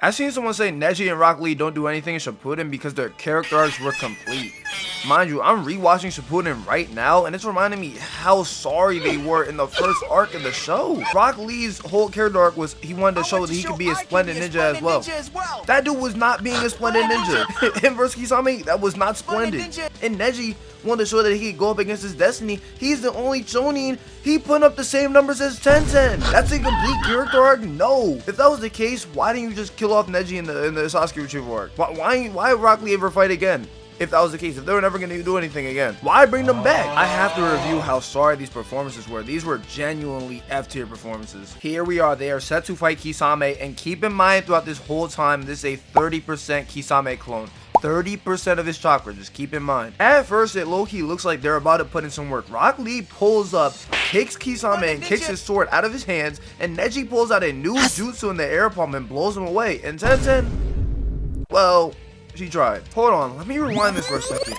I seen someone say Neji and Rock Lee don't do anything in Shippuden because their character arcs were complete. Mind you, I'm rewatching Shippuden right now, and it's reminding me how sorry they were in the first arc of the show. Rock Lee's whole character arc was he wanted to show that he could be a splendid ninja as well. That dude was not being a splendid ninja. Him versus Kisame, that was not splendid. And Neji wanted to show that he could go up against his destiny. He's the only Chunin. He put up the same numbers as Tenten. That's a complete character arc? No. If that was the case, why didn't you just kill off Neji in the Sasuke retrieval arc? Why Rock Lee ever fight again? If that was the case, if they were never going to do anything again, why bring them back? I have to review how sorry these performances were. These were genuinely F-tier performances. Here we are. They are set to fight Kisame, and keep in mind throughout this whole time, this is a 30% Kisame clone. 30% of his chakra, just keep in mind. At first, it low-key looks like they're about to put in some work. Rock Lee pulls up, kicks Kisame, and kicks his sword out of his hands, and Neji pulls out a new jutsu in the air palm and blows him away. And Tenten, well, she tried. Hold on, let me rewind this for a second.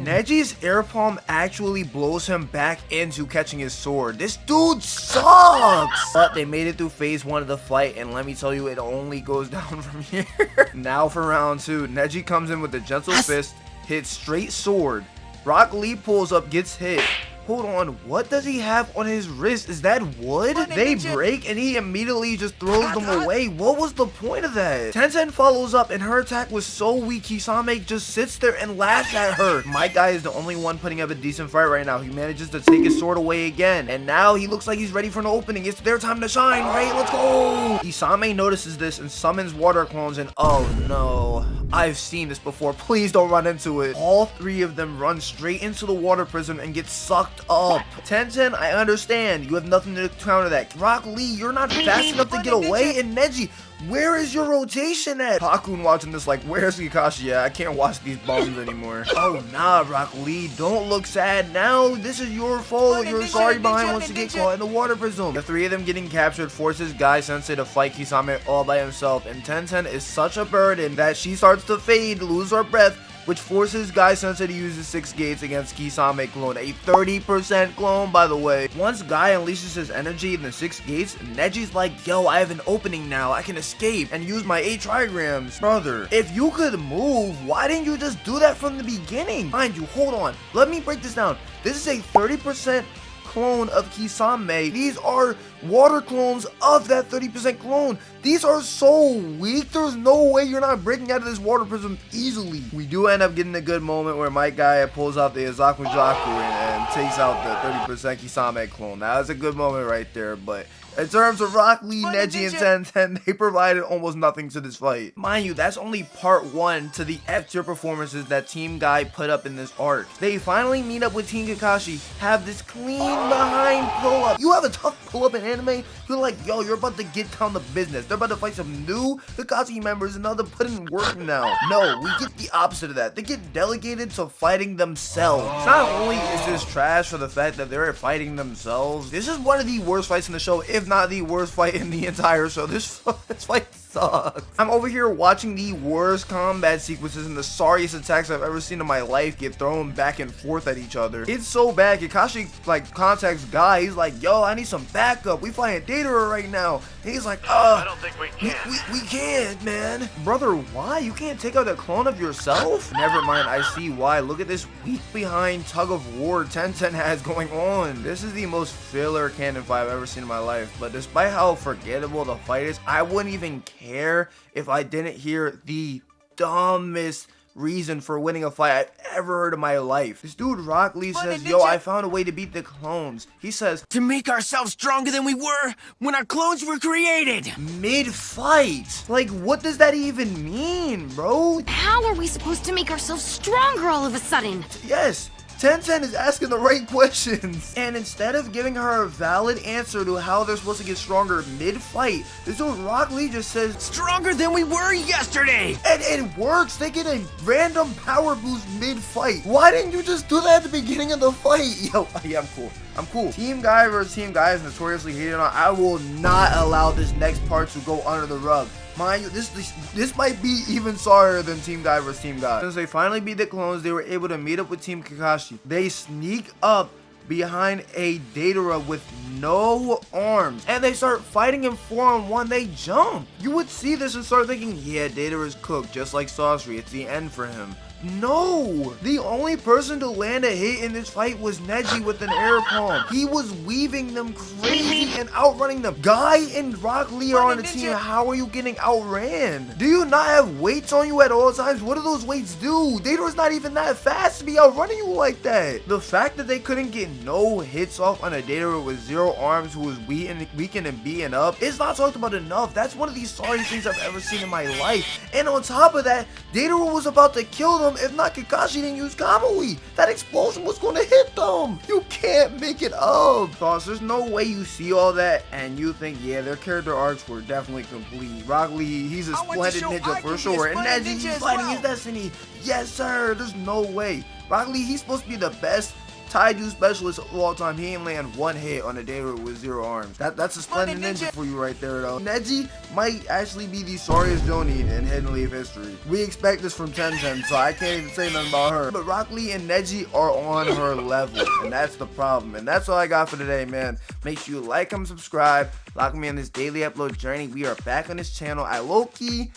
Neji's air palm actually blows him back into catching his sword. This dude sucks! But they made it through phase 1 of the fight, and let me tell you, it only goes down from here. Now for round 2, Neji comes in with a gentle fist, hits straight sword. Rock Lee pulls up, gets hit. Hold on, what does he have on his wrist? Is that wood? They break and he immediately just throws them away. What was the point of that? Tenten follows up and her attack was so weak, Kisame just sits there and laughs at her. My guy is the only one putting up a decent fight right now. He manages to take his sword away again. And now he looks like he's ready for an opening. It's their time to shine, right? Let's go! Kisame notices this and summons water clones and oh no. I've seen this before. Please don't run into it. All three of them run straight into the water prism and get sucked up. Tenten, I understand. You have nothing to counter that. Rock Lee, you're not fast enough to get away. And Neji, where is your rotation at? Hakun watching this like, where's Kakashi at? I can't watch these bums anymore. Oh nah, Rock Lee, don't look sad now. This is your fault. You're sorry behind once you get caught in the water prism. The three of them getting captured forces Guy Sensei to fight Kisame all by himself, and Tenten is such a burden that she starts to fade, lose her breath, which forces Guy Sensei to use his 6 gates against Kisame clone, a 30% clone by the way. Once Guy unleashes his energy in the 6 gates, Neji's like, yo, I have an opening now, I can escape and use my 8 trigrams. Brother, if you could move, why didn't you just do that from the beginning? Mind you, hold on, let me break this down. This is a 30% clone of Kisame. These are water clones of that 30% clone. These are so weak. There's no way you're not breaking out of this water prism easily. We do end up getting a good moment where my guy pulls out the Izaku Jaku and takes out the 30% Kisame clone. That was a good moment right there, but in terms of Rock Lee, Neji, and Tenten, they provided almost nothing to this fight. Mind you, that's only part 1 to the F-tier performances that Team Guy put up in this arc. They finally meet up with Team Kakashi, have this clean behind pull-up. You have a tough pull-up in anime, you're like, yo, you're about to get down to business. They're about to fight some new Kakashi members and now they're putting work now. No, we get the opposite of that. They get delegated to fighting themselves. Not only is this trash for the fact that they're fighting themselves, this is one of the worst fights in the show, if not the worst fight in the entire show. This fight sucks. I'm over here watching the worst combat sequences and the sorriest attacks I've ever seen in my life get thrown back and forth at each other. It's so bad. Kakashi like contacts Guy. He's like, yo, I need some backup. We fighting Deidara right now. And he's like, I don't think we can. We can't, man. Brother, why? You can't take out a clone of yourself? Never mind, I see why. Look at this weak behind tug of war Tenten has going on. This is the most filler canon fight I've ever seen in my life. But despite how forgettable the fight is, I wouldn't even care if I didn't hear the dumbest reason for winning a fight I've ever heard in my life. This dude Rock Lee says, yo, I found a way to beat the clones. He says, to make ourselves stronger than we were when our clones were created. Mid-fight. Like, what does that even mean, bro? How are we supposed to make ourselves stronger all of a sudden? Yes. Tenten is asking the right questions. And instead of giving her a valid answer to how they're supposed to get stronger mid-fight, this dude Rock Lee just says, stronger than we were yesterday. And it works. They get a random power boost mid-fight. Why didn't you just do that at the beginning of the fight? Yo, yeah, I'm cool. I'm cool. Team Guy versus Team Guy is notoriously hated on. I will not allow this next part to go under the rug. Mind you, this might be even sorrier than Team Guy vs Team Guy. Since they finally beat the clones, they were able to meet up with Team Kakashi. They sneak up behind a Deidara with no arms, and they start fighting in 4-on-1, they jump. You would see this and start thinking, yeah, Deidara's cooked, just like Sorcery, it's the end for him. No! The only person to land a hit in this fight was Neji with an air palm. He was weaving them crazy and outrunning them. Guy and Rock Lee are on the team. How are you getting outran? Do you not have weights on you at all times? What do those weights do? Deidara's not even that fast to be outrunning you like that. The fact that they couldn't get no hits off on a Deidara with 0 arms who was weakened and beaten up is not talked about enough. That's one of the sorriest things I've ever seen in my life. And on top of that, Deidara was about to kill them if not Kakashi didn't use Kamui. That explosion was going to hit them. You can't make it up. Cause there's no way you see all that and you think, yeah, their character arcs were definitely complete. Rock Lee, he's a splendid ninja for sure. And Neji, he's fighting his destiny. Yes, sir. There's no way. Rock Lee, he's supposed to be the best Taiju specialist of all time. He ain't land 1 hit on a Deidara with 0 arms. That's a splendid ninja for you right there, though. Neji might actually be the sorriest Jonin in Hidden Leaf history. We expect this from Ten, so I can't even say nothing about her. But Rock Lee and Neji are on her level, and that's the problem. And that's all I got for today, man. Make sure you like, comment, subscribe. Lock me on this daily upload journey. We are back on this channel. I low-key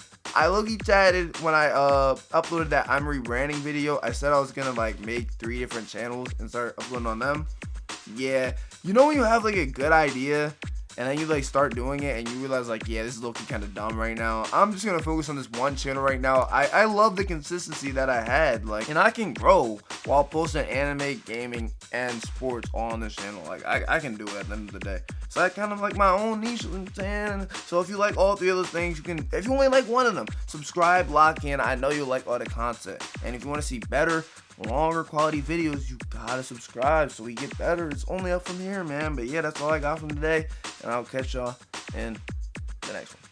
chatted when I uploaded that I'm rebranding video. I said I was gonna like make 3 different channels and start uploading on them. Yeah, you know when you have like a good idea and then you like start doing it and you realize like, yeah, this is looking kind of dumb right now. I'm just gonna focus on this one channel right now. I love the consistency that I had, like, and I can grow while posting anime, gaming, and sports all on this channel. Like I can do it at the end of the day. So I kind of like my own niche, you know what I'm saying? So if you like all 3 of those things, you can, if you only like one of them, subscribe, lock in. I know you like all the content. And if you want to see better, longer quality videos, you gotta subscribe so we get better. It's only up from here, man. But yeah, that's all I got from today. And I'll catch y'all in the next one.